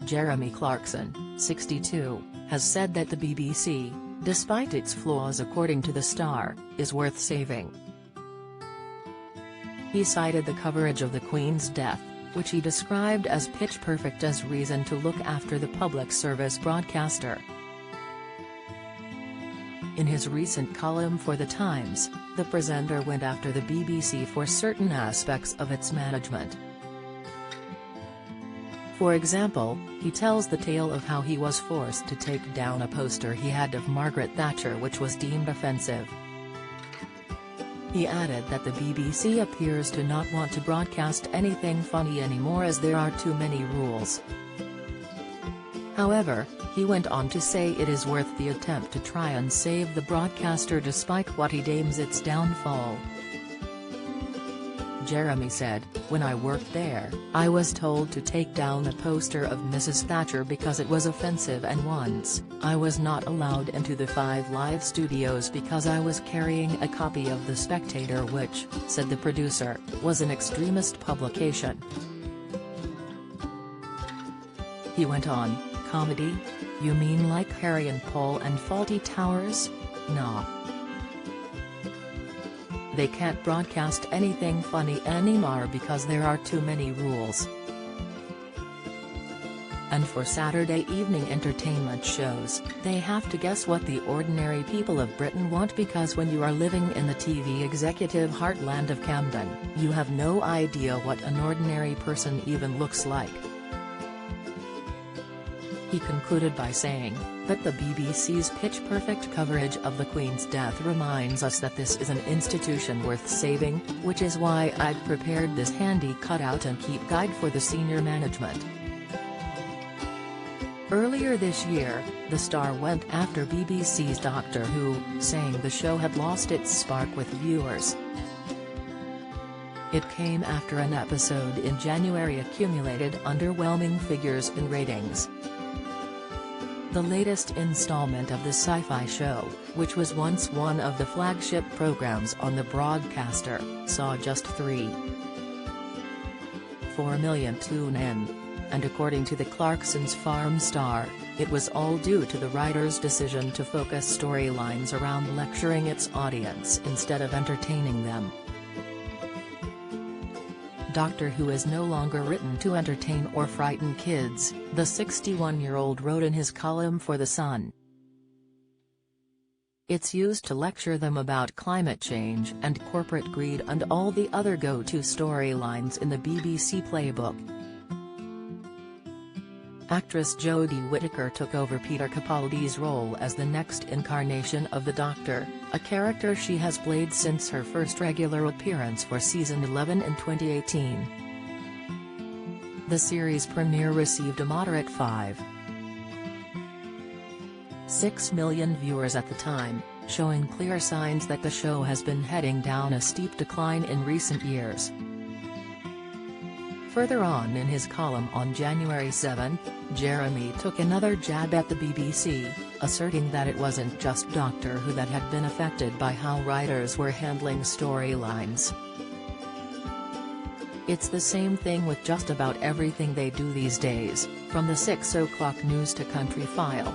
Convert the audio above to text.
Jeremy Clarkson, 62, has said that the BBC, despite its flaws according to the Star, is worth saving. He cited the coverage of the Queen's death, which he described as pitch perfect, as reason to look after the public service broadcaster. In his recent column for The Times, the presenter went after the BBC for certain aspects of its management. For example, he tells the tale of how he was forced to take down a poster he had of Margaret Thatcher which was deemed offensive. He added that the BBC appears to not want to broadcast anything funny anymore as there are too many rules. However, he went on to say it is worth the attempt to try and save the broadcaster despite what he deems its downfall. Jeremy said, "When I worked there, I was told to take down a poster of Mrs. Thatcher because it was offensive, and once, I was not allowed into the 5 Live studios because I was carrying a copy of The Spectator which, said the producer, was an extremist publication." He went on, "Comedy? You mean like Harry and Paul and Fawlty Towers? Nah. They can't broadcast anything funny anymore because there are too many rules. And for Saturday evening entertainment shows, they have to guess what the ordinary people of Britain want, because when you are living in the TV executive heartland of Camden, you have no idea what an ordinary person even looks like." He concluded by saying, that the BBC's pitch-perfect coverage of the Queen's death reminds us that this is an institution worth saving, which is why I've prepared this handy cutout and keep guide for the senior management. Earlier this year, the Star went after BBC's Doctor Who, saying the show had lost its spark with viewers. It came after an episode in January accumulated underwhelming figures in ratings. The latest installment of the sci-fi show, which was once one of the flagship programs on the broadcaster, saw just 3.4 million tune-in. And according to the Clarkson's Farm Star, it was all due to the writer's decision to focus storylines around lecturing its audience instead of entertaining them. Doctor Who is no longer written to entertain or frighten kids, the 61-year-old wrote in his column for The Sun. It's used to lecture them about climate change and corporate greed and all the other go-to storylines in the BBC playbook. Actress Jodie Whittaker took over Peter Capaldi's role as the next incarnation of the Doctor, a character she has played since her first regular appearance for season 11 in 2018. The series premiere received a moderate 5.6 million viewers at the time, showing clear signs that the show has been heading down a steep decline in recent years. Further on in his column on January 7, Jeremy took another jab at the BBC, asserting that it wasn't just Doctor Who that had been affected by how writers were handling storylines. "It's the same thing with just about everything they do these days, from the 6 o'clock news to Country File,"